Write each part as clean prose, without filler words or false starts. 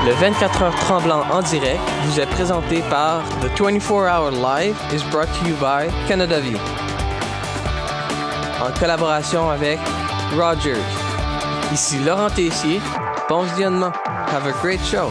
Le 24 heures tremblant en direct vous est présenté par The 24 Hour Live is brought to you by Canada View. En collaboration avec Rogers. Ici Laurent Tessier. Bon visionnement. Have a great show.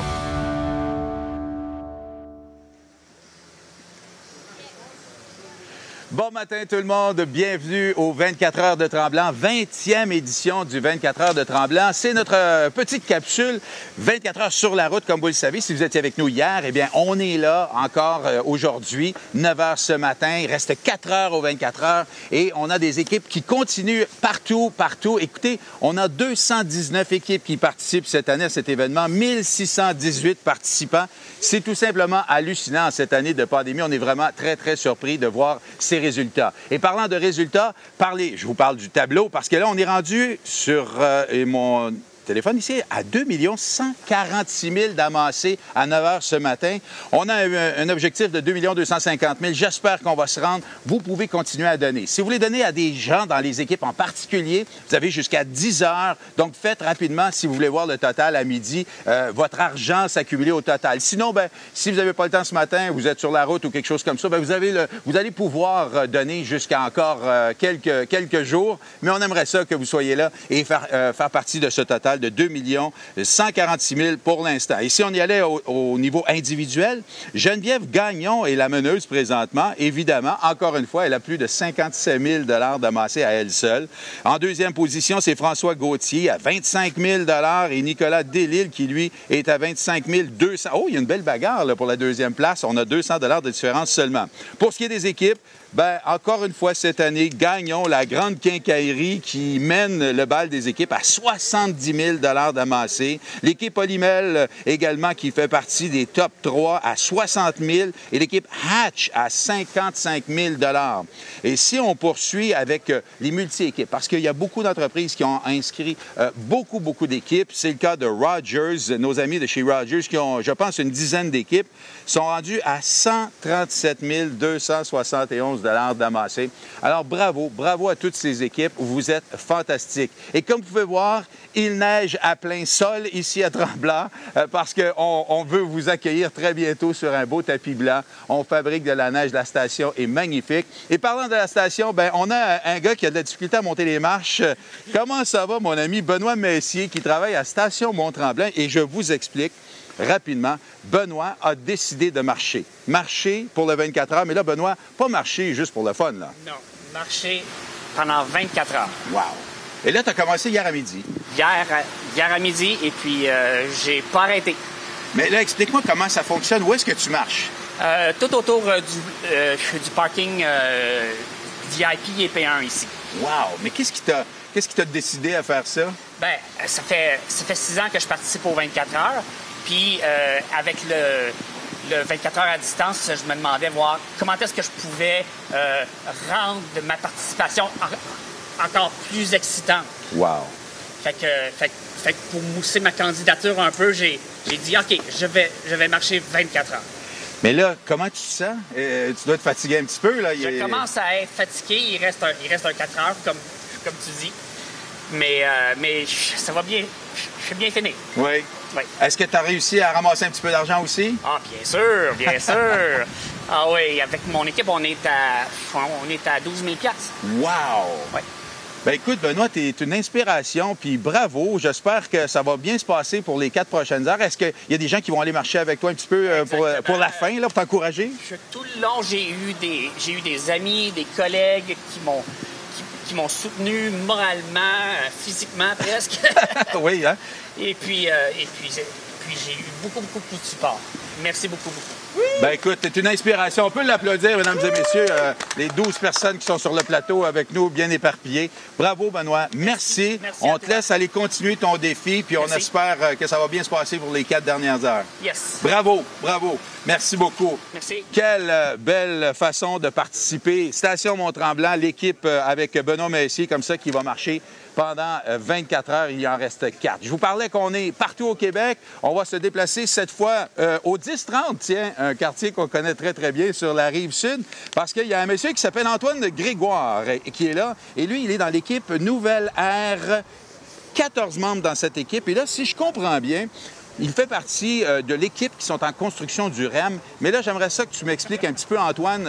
Bon matin tout le monde, bienvenue au 24 heures de Tremblant, 20e édition du 24 heures de Tremblant. C'est notre petite capsule 24 heures sur la route, comme vous le savez. Si vous étiez avec nous hier, eh bien, on est là encore aujourd'hui, 9 heures ce matin. Il reste 4 heures aux 24 heures et on a des équipes qui continuent partout. Écoutez, on a 219 équipes qui participent cette année à cet événement, 1618 participants. C'est tout simplement hallucinant cette année de pandémie. On est vraiment très, très surpris de voir ces résultats. Et parlant de résultats, je vous parle du tableau parce que là, on est rendu sur mon téléphone ici à 2 146 000 d'amassés à 9 heures ce matin. On a un objectif de 2 250 000. J'espère qu'on va se rendre. Vous pouvez continuer à donner. Si vous voulez donner à des gens dans les équipes en particulier, vous avez jusqu'à 10 heures. Donc, faites rapidement si vous voulez voir le total à midi, votre argent s'accumuler au total. Sinon, si vous n'avez pas le temps ce matin, vous êtes sur la route ou quelque chose comme ça, vous allez pouvoir donner jusqu'à encore quelques jours. Mais on aimerait ça que vous soyez là et faire partie de ce total de 2 146 000 pour l'instant. Et si on y allait au niveau individuel, Geneviève Gagnon est la meneuse présentement. Évidemment, encore une fois, elle a plus de 57 000 d'amassés à elle seule. En deuxième position, c'est François Gauthier à 25 000 et Nicolas Delisle qui, lui, est à 25 200. Oh, il y a une belle bagarre là, pour la deuxième place. On a 200 de différence seulement. Pour ce qui est des équipes, encore une fois, cette année, Gagnon, la grande quincaillerie qui mène le bal des équipes à 70 000 d'amassés. L'équipe Polymel également qui fait partie des top 3 à 60 000 et l'équipe Hatch à 55 000 Et si on poursuit avec les multi-équipes, parce qu'il y a beaucoup d'entreprises qui ont inscrit beaucoup d'équipes, c'est le cas de Rogers, nos amis de chez Rogers qui ont, je pense, une dizaine d'équipes, sont rendus à 137 271 d'amassés. Alors, bravo à toutes ces équipes. Vous êtes fantastiques. Et comme vous pouvez voir, il neige à plein sol ici à Tremblant parce qu'on veut vous accueillir très bientôt sur un beau tapis blanc. On fabrique de la neige. La station est magnifique. Et parlant de la station, on a un gars qui a de la difficulté à monter les marches. Comment ça va, mon ami Benoît Messier, qui travaille à Station Mont-Tremblant? Et je vous explique rapidement, Benoît a décidé de marcher. Marcher pour le 24 heures, mais là, Benoît, pas marcher juste pour le fun, là. Non, marcher pendant 24 heures. Wow! Et là, tu as commencé hier à midi. Hier à midi, et puis j'ai pas arrêté. Mais là, explique-moi comment ça fonctionne. Où est-ce que tu marches? Tout autour du parking VIP et P1 ici. Wow! Mais qu'est-ce qui t'a décidé à faire ça? Ça fait 6 ans que je participe aux 24 heures. Puis, avec le 24 heures à distance, je me demandais voir comment est-ce que je pouvais rendre ma participation encore plus excitante. Wow! Fait que pour mousser ma candidature un peu, j'ai dit, OK, je vais marcher 24 heures. Mais là, comment tu te sens? Tu dois être fatigué un petit peu, là. Je commence à être fatigué. Il reste un 4 heures, comme tu dis. Mais ça va bien. Je suis bien fini. Oui. Est-ce que tu as réussi à ramasser un petit peu d'argent aussi? Ah, bien sûr. Ah oui, avec mon équipe, on est à 12 000 $. Wow! Oui. Écoute, Benoît, tu es une inspiration, puis bravo. J'espère que ça va bien se passer pour les 4 prochaines heures. Est-ce qu'il y a des gens qui vont aller marcher avec toi un petit peu pour la fin, là, pour t'encourager? Tout le long, j'ai eu des amis, des collègues qui m'ont soutenu moralement, physiquement presque. Oui, hein? Et puis j'ai eu beaucoup de support. Merci beaucoup. Écoute, c'est une inspiration. On peut l'applaudir, mesdames et messieurs, les 12 personnes qui sont sur le plateau avec nous, bien éparpillées. Bravo, Benoît. Merci. On te laisse aller continuer ton défi, puis on espère que ça va bien se passer pour les 4 dernières heures. Yes. Bravo. Merci beaucoup. Merci. Quelle belle façon de participer. Station Mont-Tremblant, l'équipe avec Benoît Messier, comme ça, qui va marcher pendant 24 heures. Il en reste 4. Je vous parlais qu'on est partout au Québec. On va se déplacer cette fois au 10-30, tiens, un quartier qu'on connaît très, très bien sur la rive sud, parce qu'il y a un monsieur qui s'appelle Antoine Grégoire qui est là. Et lui, il est dans l'équipe Nouvelle Ère. 14 membres dans cette équipe. Et là, si je comprends bien, Il fait partie de l'équipe qui sont en construction du REM. Mais là, j'aimerais ça que tu m'expliques un petit peu, Antoine,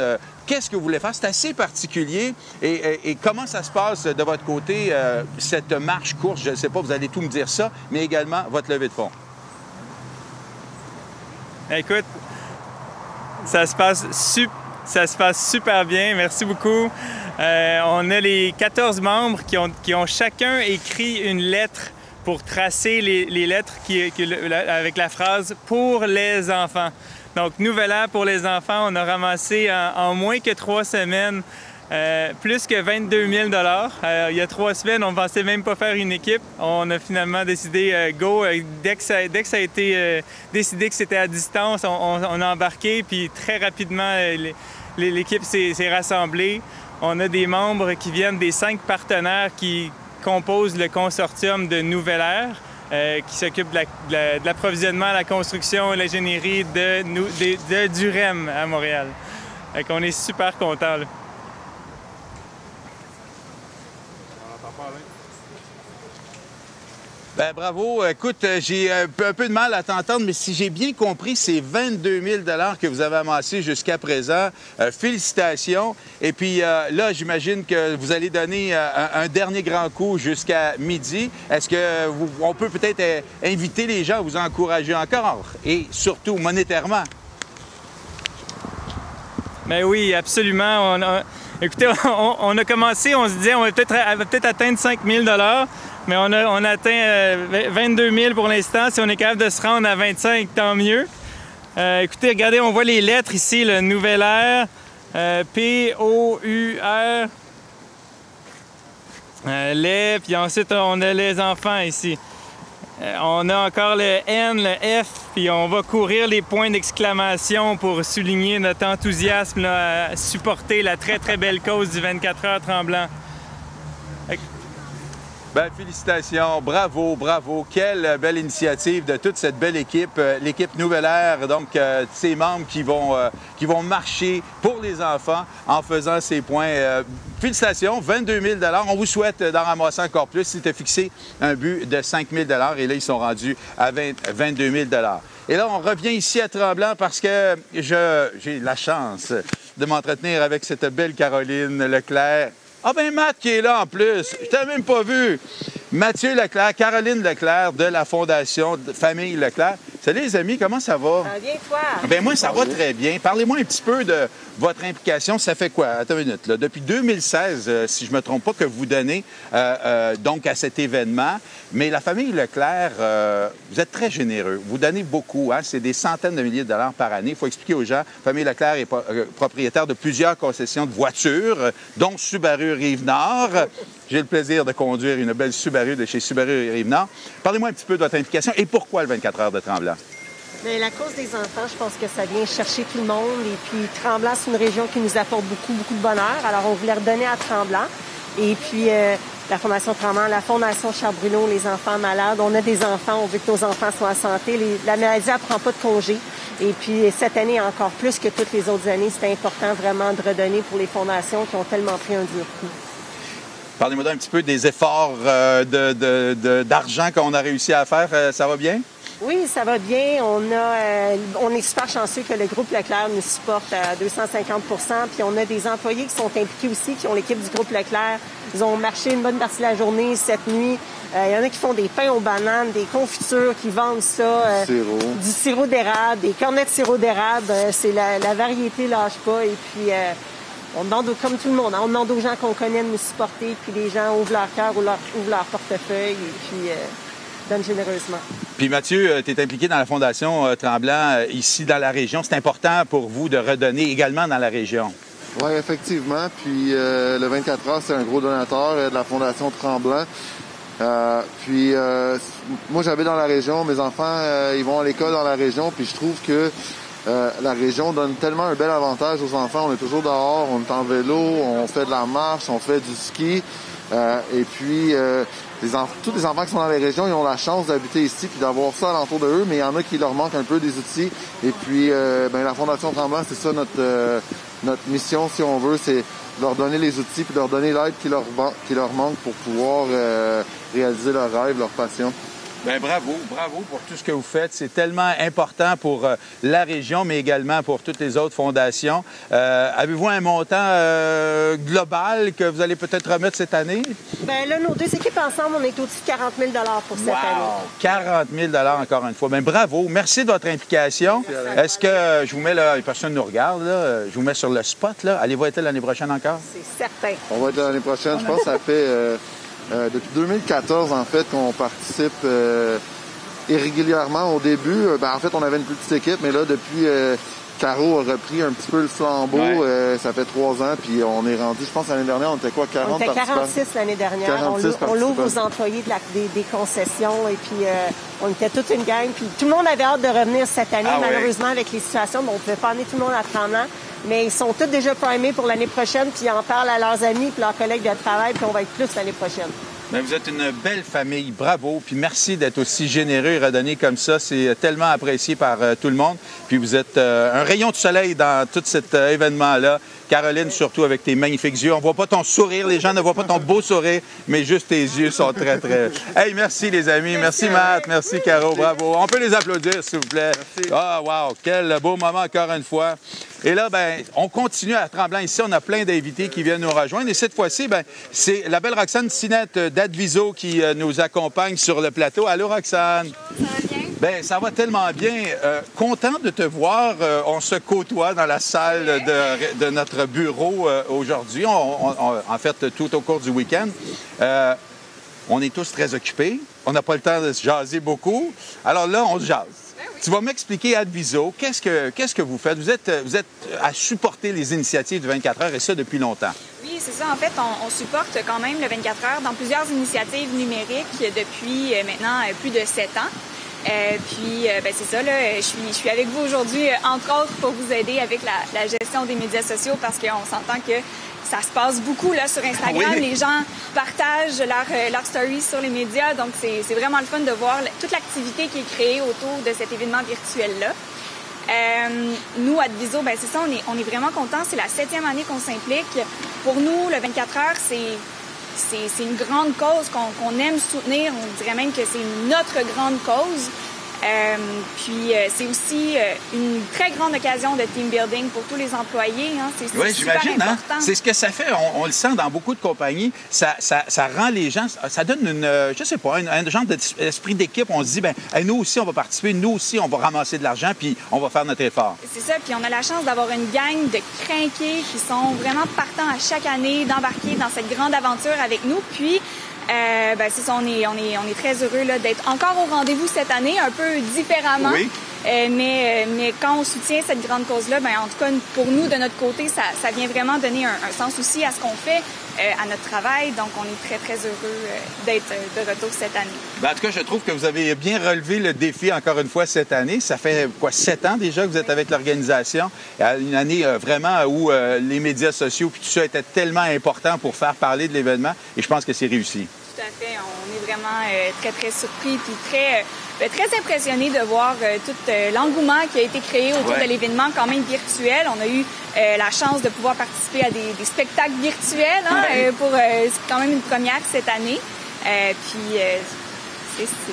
qu'est-ce que vous voulez faire? C'est assez particulier. Et comment ça se passe de votre côté, cette marche-course? Je ne sais pas, vous allez tout me dire ça, mais également votre levée de fonds. Écoute, ça se passe super bien. Merci beaucoup. On a les 14 membres qui ont chacun écrit une lettre pour tracer les lettres avec la phrase « Pour les enfants ». Donc, Nouvelle Ère pour les enfants, on a ramassé en moins que 3 semaines plus que 22 000 $. Il y a 3 semaines, on ne pensait même pas faire une équipe. On a finalement décidé go. Dès que ça a été décidé que c'était à distance, on a embarqué, puis très rapidement, l'équipe s'est rassemblée. On a des membres qui viennent des 5 partenaires qui composent le consortium de Nouvelle Ère, qui s'occupe de l'approvisionnement, la construction et l'ingénierie du REM à Montréal. On est super contents. Bien, bravo. Écoute, j'ai un peu de mal à t'entendre, mais si j'ai bien compris, c'est 22 000 $ que vous avez amassé jusqu'à présent. Félicitations. Et puis là, j'imagine que vous allez donner un dernier grand coup jusqu'à midi. Est-ce qu'on peut peut-être inviter les gens à vous encourager encore et surtout monétairement? Bien oui, absolument. Écoutez, on a commencé, on se disait on va peut-être atteindre 5 000 $. Mais on a atteint 22 000 pour l'instant. Si on est capable de se rendre à 25, tant mieux. Écoutez, regardez, on voit les lettres ici, le Nouvelle Ère, P-O-U-R, les, puis ensuite on a les enfants ici. On a encore le N, le F, puis on va courir les points d'exclamation pour souligner notre enthousiasme là, à supporter la très, très belle cause du 24 heures Tremblant. Bien, félicitations, bravo, bravo. Quelle belle initiative de toute cette belle équipe, l'équipe Nouvelle Ère, donc ces membres qui vont marcher pour les enfants en faisant ces points. Félicitations, 22 000 $. On vous souhaite d'en ramasser encore plus. C'était fixé un but de 5 000 $ et là, ils sont rendus à 22 000 $. Et là, on revient ici à Tremblant parce que j'ai la chance de m'entretenir avec cette belle Caroline Leclerc. Ah ben Matt qui est là en plus, je t'avais même pas vu. Mathieu Leclerc, Caroline Leclerc de la Fondation Famille Leclerc. Salut les amis, comment ça va? Ça va bien, toi? Ben moi, ça va très bien. Parlez-moi un petit peu de votre implication. Ça fait quoi? Attends une minute. Là. Depuis 2016, si je ne me trompe pas, que vous donnez donc à cet événement. Mais la famille Leclerc, vous êtes très généreux. Vous donnez beaucoup. Hein? C'est des centaines de milliers de dollars par année. Il faut expliquer aux gens. La famille Leclerc est propriétaire de plusieurs concessions de voitures, dont Subaru Rive-Nord. J'ai le plaisir de conduire une belle Subaru de chez Subaru Rive-Nord. Parlez-moi un petit peu de votre implication et pourquoi le 24 heures de Tremblant? Bien, la cause des enfants, je pense que ça vient chercher tout le monde. Et puis, Tremblant, c'est une région qui nous apporte beaucoup, beaucoup de bonheur. Alors, on voulait redonner à Tremblant. Et puis, la Fondation Tremblant, la Fondation Charles-Bruno, les enfants malades. On a des enfants, on veut que nos enfants soient en santé. La maladie, elle ne prend pas de congé. Et puis, cette année, encore plus que toutes les autres années, c'était important vraiment de redonner pour les fondations qui ont tellement pris un dur coup. Parlez-moi un petit peu des efforts d'argent qu'on a réussi à faire. Ça va bien? Oui, ça va bien. On est super chanceux que le groupe Leclerc nous supporte à 250 %. Puis on a des employés qui sont impliqués aussi, qui ont l'équipe du groupe Leclerc. Ils ont marché une bonne partie de la journée cette nuit. Il y en a qui font des pains aux bananes, des confitures, qui vendent ça. Du sirop d'érable, des cornets de sirop d'érable. C'est la variété lâche pas. Et puis... on demande, comme tout le monde, on demande aux gens qu'on connaît de nous supporter, puis les gens ouvrent leur cœur, ouvrent leur portefeuille et puis donnent généreusement. Puis Mathieu, tu es impliqué dans la Fondation Tremblant ici dans la région. C'est important pour vous de redonner également dans la région. Oui, effectivement. Puis le 24 heures, c'est un gros donateur de la Fondation Tremblant. Moi, j'habite dans la région. Mes enfants, ils vont à l'école dans la région, puis je trouve que la région donne tellement un bel avantage aux enfants. On est toujours dehors, on est en vélo, on fait de la marche, on fait du ski. Et puis, tous les enfants qui sont dans les régions, ils ont la chance d'habiter ici puis d'avoir ça alentour de eux, mais il y en a qui leur manquent un peu des outils. Et puis, la Fondation Tremblant, c'est ça notre mission, si on veut, c'est leur donner les outils puis leur donner l'aide qui leur manque pour pouvoir réaliser leurs rêves, leurs passions. Bien, bravo pour tout ce que vous faites. C'est tellement important pour la région, mais également pour toutes les autres fondations. Avez-vous un montant global que vous allez peut-être remettre cette année? Bien là, nos deux équipes ensemble, on est au-dessus de 40 000 pour cette année. 40 000 encore une fois. Bien, bravo. Merci de votre implication. Est-ce que je vous mets là, personne ne nous regarde, là, je vous mets sur le spot, là. Allez-vous être l'année prochaine encore? C'est certain. On va être l'année prochaine. Je pense que ça fait depuis 2014, en fait, qu'on participe irrégulièrement au début. En fait, on avait une plus petite équipe, mais là, depuis Caro a repris un petit peu le flambeau. Ça fait 3 ans, puis on est rendu, je pense, l'année dernière, on était quoi, 40 On était 46 l'année dernière. 46 on l'ouvre aux employés des concessions, et puis on était toute une gang. Puis tout le monde avait hâte de revenir cette année. Malheureusement, avec les situations, on ne pouvait pas amener tout le monde à Tremblant. Mais ils sont tous déjà primés pour l'année prochaine, puis ils en parlent à leurs amis puis leurs collègues de travail, puis on va être plus l'année prochaine. Bien, vous êtes une belle famille. Bravo. Puis merci d'être aussi généreux et redonné comme ça. C'est tellement apprécié par tout le monde. Puis vous êtes un rayon de soleil dans tout cet événement-là. Caroline, surtout avec tes magnifiques yeux. On ne voit pas ton sourire. Les gens ne voient pas ton beau sourire, mais juste tes yeux sont très, très... Hey, merci les amis. Merci Matt. Merci Caro. Bravo. On peut les applaudir, s'il vous plaît. Merci. Ah, wow. Quel beau moment encore une fois. Et là, ben, on continue à Tremblant. Ici, on a plein d'invités qui viennent nous rejoindre. Et cette fois-ci, ben, c'est la belle Roxane Sinette d'Adviso qui nous accompagne sur le plateau. Allô, Roxane? Ça va bien? Bien, ça va tellement bien. Content de te voir. On se côtoie dans la salle de notre bureau aujourd'hui. En fait, tout au cours du week-end. On est tous très occupés. On n'a pas le temps de se jaser beaucoup. Alors là, on se jase. Tu vas m'expliquer, Adviso, qu'est-ce que vous faites? Vous êtes à supporter les initiatives du 24 heures, et ça depuis longtemps. Oui, c'est ça. En fait, on supporte quand même le 24 heures dans plusieurs initiatives numériques depuis maintenant plus de 7 ans. Puis, c'est ça, là, je suis avec vous aujourd'hui, entre autres, pour vous aider avec la gestion des médias sociaux, parce qu'on s'entend que ça se passe beaucoup là, sur Instagram. Oui. Les gens partagent leurs stories sur les médias. Donc, c'est vraiment le fun de voir toute l'activité qui est créée autour de cet événement virtuel-là. Nous, Adviso, c'est ça, on est vraiment contents. C'est la 7e année qu'on s'implique. Pour nous, le 24 heures, c'est une grande cause qu'on aime soutenir. On dirait même que c'est notre grande cause. Puis c'est aussi une très grande occasion de team building pour tous les employés. Hein. C'est super important. Hein? C'est ce que ça fait. On le sent dans beaucoup de compagnies. Ça rend les gens... Ça donne je sais pas, un genre d'esprit d'équipe. On se dit, nous aussi, on va participer. Nous aussi, on va ramasser de l'argent, puis on va faire notre effort. C'est ça. Puis on a la chance d'avoir une gang de crinqués qui sont vraiment partants à chaque année d'embarquer dans cette grande aventure avec nous. Puis... c'est ça, on est très heureux là, d'être encore au rendez-vous cette année, un peu différemment. Oui. Mais quand on soutient cette grande cause-là, en tout cas, pour nous, de notre côté, ça vient vraiment donner un sens aussi à ce qu'on fait, à notre travail. Donc, on est très, très heureux d'être de retour cette année. En tout cas, je trouve que vous avez bien relevé le défi encore une fois cette année. Ça fait, 7 ans déjà que vous êtes avec l'organisation. Une année vraiment où les médias sociaux puis tout ça était tellement important pour faire parler de l'événement. Et je pense que c'est réussi. Tout à fait. On est vraiment très, très surpris puis très impressionnés de voir tout l'engouement qui a été créé autour de l'événement quand même virtuel. On a eu la chance de pouvoir participer à des spectacles virtuels c'est quand même une première cette année. C'est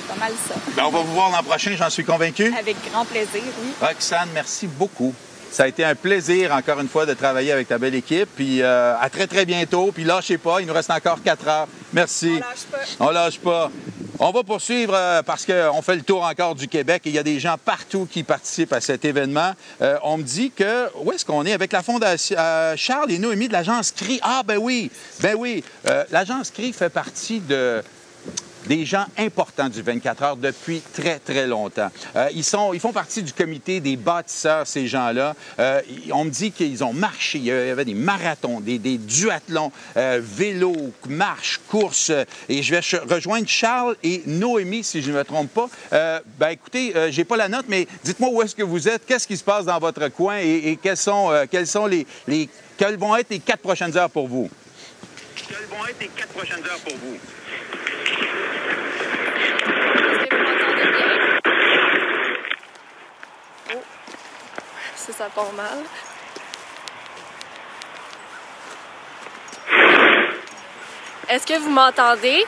pas mal ça. On va vous voir l'an prochain, j'en suis convaincu. Avec grand plaisir, oui. Roxane, merci beaucoup. Ça a été un plaisir, encore une fois, de travailler avec ta belle équipe. Puis à très, très bientôt. Puis lâchez pas, il nous reste encore 4 heures. Merci. On lâche pas. On lâche pas. On va poursuivre parce qu'on fait le tour encore du Québec et il y a des gens partout qui participent à cet événement. On me dit que, où est-ce qu'on est? Avec la Fondation Charles et Noémie de l'Agence CRI. Ah, ben oui. L'Agence CRI fait partie des gens importants du 24 heures depuis très, très longtemps. Ils font partie du comité des bâtisseurs, ces gens-là. On me dit qu'ils ont marché. Il y avait des marathons, des duathlons, vélo, marche, course. Et je vais rejoindre Charles et Noémie, si je ne me trompe pas. Écoutez, j'ai pas la note, mais dites-moi où est-ce que vous êtes, qu'est-ce qui se passe dans votre coin et quelles vont être les 4 prochaines heures pour vous? Quelles vont être les 4 prochaines heures pour vous? Est-ce que vous m'entendez bien? Oh, ça part mal. Est-ce que vous m'entendez?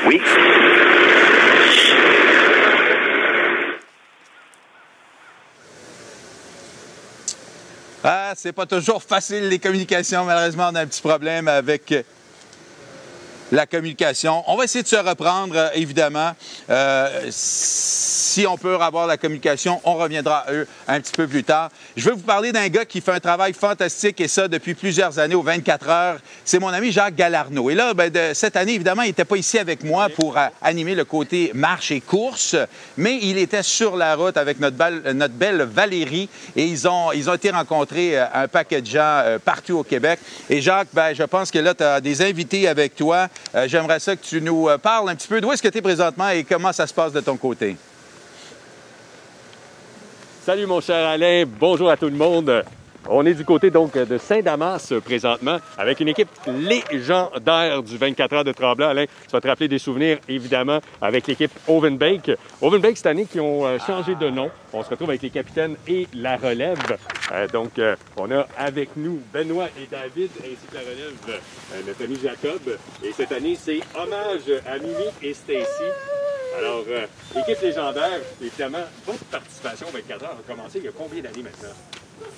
Oui. Ah, c'est pas toujours facile, les communications. Malheureusement, on a un petit problème avec la communication. On va essayer de se reprendre, évidemment. Si on peut avoir la communication, on reviendra à eux un petit peu plus tard. Je veux vous parler d'un gars qui fait un travail fantastique, et ça depuis plusieurs années aux 24 heures. C'est mon ami Jacques Galarneau. Et là, cette année, évidemment, il n'était pas ici avec moi pour animer le côté marche et course, mais il était sur la route avec notre belle Valérie, et ils ont été rencontrer un paquet de gens partout au Québec. Et Jacques, je pense que là, tu as des invités avec toi. J'aimerais ça que tu nous parles un petit peu d'où est-ce que tu es présentement et comment ça se passe de ton côté. Salut mon cher Alain, bonjour à tout le monde. On est du côté donc de Saint-Damas présentement avec une équipe légendaire du 24 heures de Tremblant. Alain, tu vas te rappeler des souvenirs évidemment avec l'équipe Ovenbake. Ovenbake cette année qui ont changé de nom. On se retrouve avec les capitaines et la relève. On a avec nous Benoît et David ainsi que la relève notre ami Jacob. Et cette année, c'est hommage à Mimi et Stacy. Alors, équipe légendaire, évidemment, votre participation au 24 heures a commencé il y a combien d'années maintenant?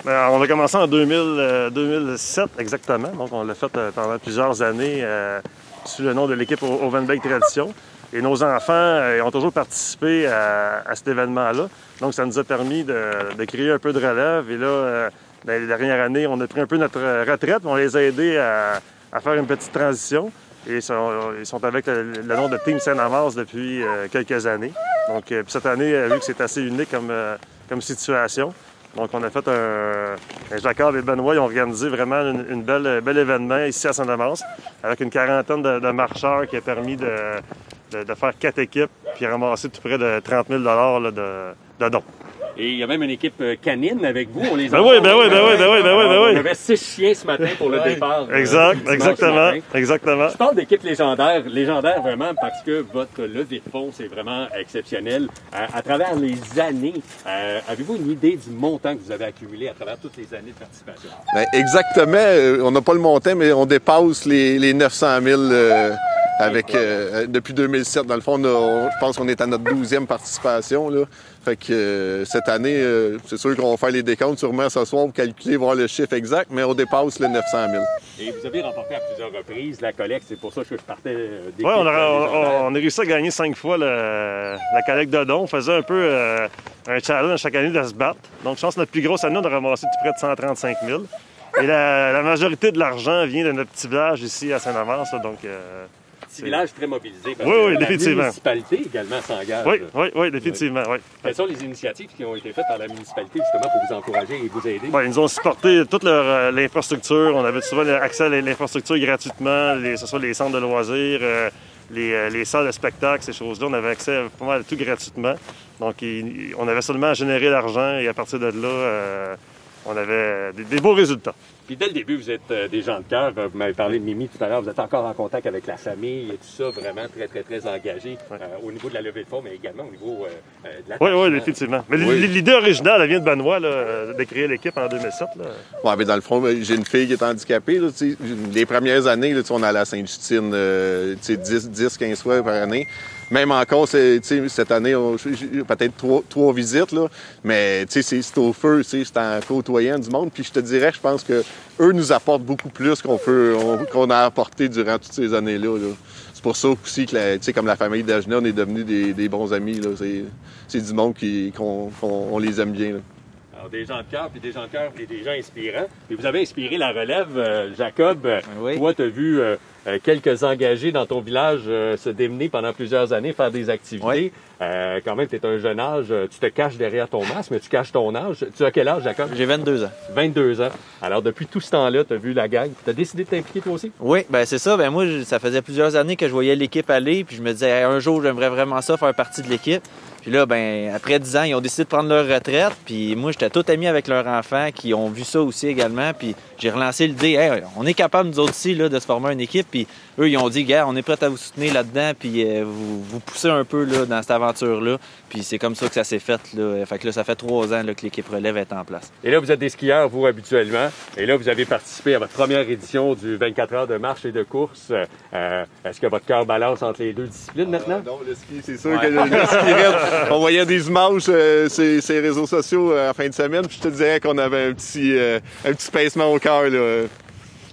Bien, on a commencé en 2007 exactement. Donc, on l'a fait pendant plusieurs années sous le nom de l'équipe Ovenbake Tradition. Et nos enfants ont toujours participé à cet événement-là. Donc, ça nous a permis de créer un peu de relève. Et là, dans les dernières années, on a pris un peu notre retraite. On les a aidés à faire une petite transition. Et ils sont avec le nom de Team Saint-Damas depuis quelques années. Donc, puis cette année, vu que c'est assez unique comme situation, donc on a fait Jacob et Benoît, ils ont organisé vraiment une bel événement ici à Saint-Damas avec une quarantaine de marcheurs qui a permis de faire 4 équipes puis ramasser tout près de 30 000 $ de dons. Et il y a même une équipe canine avec vous. On les a oui. On avait 6 chiens ce matin pour le départ. Exactement. Je parle d'équipe légendaire vraiment parce que votre levée de fonds, c'est vraiment exceptionnel. À travers les années, avez-vous une idée du montant que vous avez accumulé à travers toutes les années de participation? Bien, exactement. On n'a pas le montant, mais on dépasse les 900 000 depuis 2007. Dans le fond, je pense qu'on est à notre 12e participation, là. Fait que cette année, c'est sûr qu'on va faire les décomptes sûrement ce soir pour calculer, voir le chiffre exact, mais on dépasse les 900 000. Et vous avez remporté à plusieurs reprises la collecte, c'est pour ça que je partais des. Oui, on a réussi à gagner 5 fois la collecte de dons. On faisait un peu un challenge chaque année de se battre. Donc, je pense que notre plus grosse année, on a ramassé tout près de 135 000. Et la majorité de l'argent vient de notre petit village ici à Saint-Damas, donc... Petit village très mobilisé. Parce que la municipalité également s'engage. Oui, définitivement. Oui. Quelles sont les initiatives qui ont été faites par la municipalité justement pour vous encourager et vous aider? Ils nous ont supporté toute l'infrastructure. On avait souvent accès à l'infrastructure gratuitement, que ce soit les centres de loisirs, les salles de spectacle, ces choses-là. On avait accès pas mal à tout gratuitement. Donc, on avait seulement à générer l'argent et à partir de là, on avait des beaux résultats. Puis dès le début, vous êtes des gens de cœur. Vous m'avez parlé de Mimi tout à l'heure. Vous êtes encore en contact avec la famille et tout ça, vraiment très engagé au niveau de la levée de fonds, mais également au niveau de la. Oui, définitivement. Mais l'idée originale, elle vient de Benoît, de créer l'équipe en 2007. Oui, mais dans le fond, j'ai une fille qui est handicapée. Là, les premières années, là, on allait à Sainte-Justine 10-15 fois par année. Même encore, cette année, peut-être 3 visites, là, mais c'est au feu, c'est en côtoyant du monde. Puis je te dirais, je pense que eux nous apportent beaucoup plus qu'on a apporté durant toutes ces années-là. Là. C'est pour ça aussi que, comme la famille d'Agenais, on est devenus des bons amis. Là. C'est du monde qu'on les aime bien. Là. Alors, des gens de cœur, puis des gens de cœur et des gens inspirants. Et vous avez inspiré la relève, Jacob. Oui. Toi, tu as vu quelques engagés dans ton village se démener pendant plusieurs années, faire des activités. Oui. Quand même, tu es un jeune âge, tu te caches derrière ton masque, mais tu caches ton âge. Tu as quel âge, Jacob? J'ai 22 ans. 22 ans. Alors, depuis tout ce temps-là, tu as vu la gang. Tu as décidé de t'impliquer toi aussi? Oui, c'est ça. Moi, ça faisait plusieurs années que je voyais l'équipe aller, puis je me disais, un jour, j'aimerais vraiment ça, faire partie de l'équipe. Puis là, après 10 ans, ils ont décidé de prendre leur retraite. Puis moi, j'étais tout ami avec leurs enfants qui ont vu ça aussi également. Puis j'ai relancé l'idée, on est capable, nous autres aussi, là, de se former une équipe. Puis eux, ils ont dit, gars, on est prêts à vous soutenir là-dedans, puis vous poussez un peu là, dans cette aventure-là. Puis c'est comme ça que ça s'est fait. Là. Fait que là, ça fait 3 ans là, que l'équipe relève est en place. Et là, vous êtes des skieurs, vous, habituellement. Et là, vous avez participé à votre première édition du 24 heures de marche et de course. Est-ce que votre cœur balance entre les 2 disciplines maintenant? Non, le ski, c'est sûr que le ski raide. On voyait des images sur les réseaux sociaux à la fin de semaine, puis je te dirais qu'on avait un petit pincement au cœur.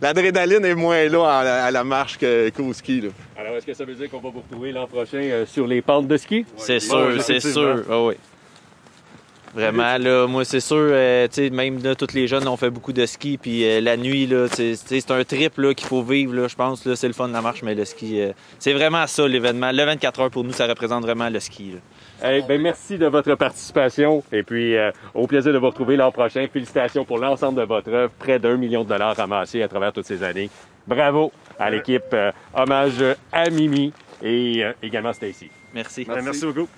L'adrénaline est moins là à la marche qu'au ski. Là. Alors, est-ce que ça veut dire qu'on va vous retrouver l'an prochain sur les pentes de ski? C'est sûr, c'est sûr. Oh, oui. Vraiment, là, moi, c'est sûr, tu sais, même là, tous les jeunes ont fait beaucoup de ski, puis la nuit, là, c'est un trip là, qu'il faut vivre, là, je pense, là, c'est le fun de la marche, mais le ski, c'est vraiment ça, l'événement. Le 24 heures, pour nous, ça représente vraiment le ski. Là. Merci de votre participation, et puis au plaisir de vous retrouver l'an prochain. Félicitations pour l'ensemble de votre œuvre, près d'1 million de dollars ramassés à travers toutes ces années. Bravo à l'équipe, hommage à Mimi et également Stacy. Merci. Merci beaucoup.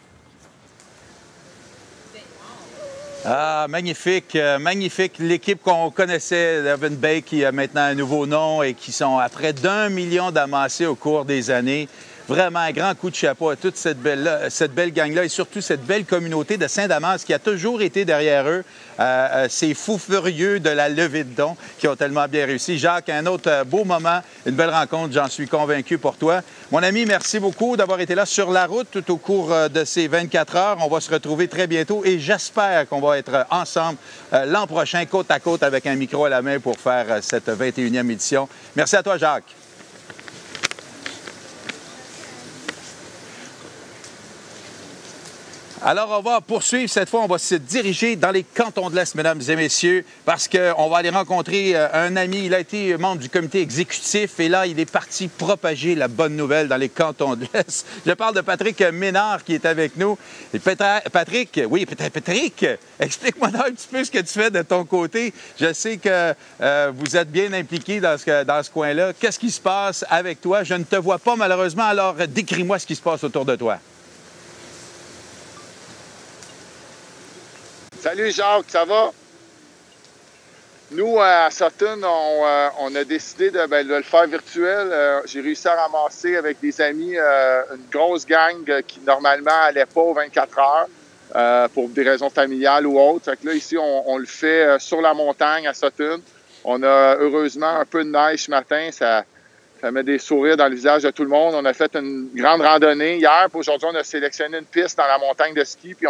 Ah, magnifique, magnifique. L'équipe qu'on connaissait d'Oven Bay qui a maintenant un nouveau nom et qui sont à près d'1 million d'amassés au cours des années. Vraiment un grand coup de chapeau à toute cette belle gang-là et surtout cette belle communauté de Saint-Damas qui a toujours été derrière eux. Ces fous furieux de la levée de dons qui ont tellement bien réussi. Jacques, un autre beau moment, une belle rencontre, j'en suis convaincu pour toi. Mon ami, merci beaucoup d'avoir été là sur la route tout au cours de ces 24 heures. On va se retrouver très bientôt et j'espère qu'on va être ensemble l'an prochain, côte à côte, avec un micro à la main pour faire cette 21e édition. Merci à toi, Jacques. Alors, on va poursuivre. Cette fois, on va se diriger dans les cantons de l'Est, mesdames et messieurs, parce qu'on va aller rencontrer un ami. Il a été membre du comité exécutif et là, il est parti propager la bonne nouvelle dans les cantons de l'Est. Je parle de Patrick Ménard qui est avec nous. Et Patrick, explique-moi un petit peu ce que tu fais de ton côté. Je sais que vous êtes bien impliqué dans ce coin-là. Qu'est-ce qui se passe avec toi? Je ne te vois pas, malheureusement. Alors, décris-moi ce qui se passe autour de toi. Salut Jacques, ça va? Nous, à Sutton, on a décidé de le faire virtuel. J'ai réussi à ramasser avec des amis une grosse gang qui, normalement, n'allait pas aux 24 heures pour des raisons familiales ou autres. Fait que là, ici, on le fait sur la montagne à Sutton. On a heureusement un peu de neige ce matin. Ça met des sourires dans le visage de tout le monde. On a fait une grande randonnée hier. Puis aujourd'hui, on a sélectionné une piste dans la montagne de ski. Puis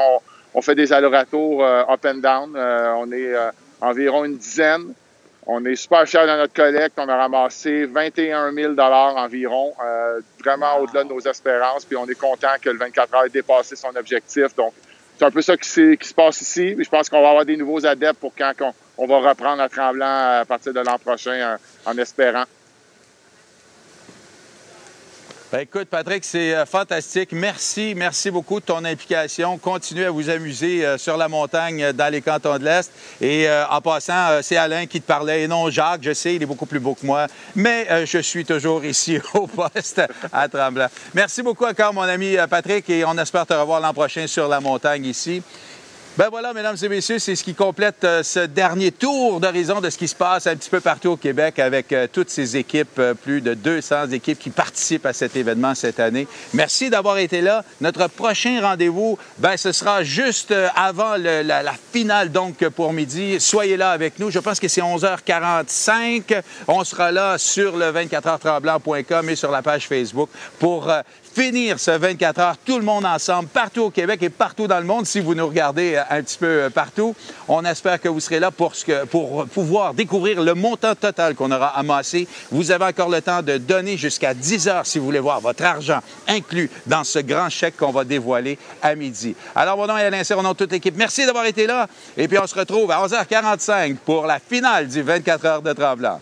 on fait des allers-retours up and down. On est environ une dizaine. On est super fiers de notre collecte. On a ramassé 21 000 $ environ, vraiment au-delà de nos espérances. Puis on est content que le 24 heures ait dépassé son objectif. Donc, c'est un peu ça qui se passe ici. Puis je pense qu'on va avoir des nouveaux adeptes pour quand on va reprendre à Tremblant à partir de l'an prochain, en espérant. Ben écoute, Patrick, c'est fantastique. Merci beaucoup de ton implication. Continuez à vous amuser sur la montagne dans les cantons de l'Est. Et en passant, c'est Alain qui te parlait et non Jacques. Je sais, il est beaucoup plus beau que moi, mais je suis toujours ici au poste à Tremblant. Merci beaucoup encore, mon ami Patrick, et on espère te revoir l'an prochain sur la montagne ici. Ben voilà, mesdames et messieurs, c'est ce qui complète ce dernier tour d'horizon de ce qui se passe un petit peu partout au Québec avec toutes ces équipes, plus de 200 équipes qui participent à cet événement cette année. Merci d'avoir été là. Notre prochain rendez-vous, ben ce sera juste avant la finale, donc pour midi. Soyez là avec nous. Je pense que c'est 11h45. On sera là sur le 24heurtremblant.com et sur la page Facebook pour finir ce 24 heures, tout le monde ensemble, partout au Québec et partout dans le monde, si vous nous regardez un petit peu partout. On espère que vous serez là pour pouvoir découvrir le montant total qu'on aura amassé. Vous avez encore le temps de donner jusqu'à 10 heures si vous voulez voir votre argent inclus dans ce grand chèque qu'on va dévoiler à midi. Alors, mon nom est Alain Cyr, au nom de toute l'équipe. Merci d'avoir été là. Et puis, on se retrouve à 11h45 pour la finale du 24 heures de Tremblant.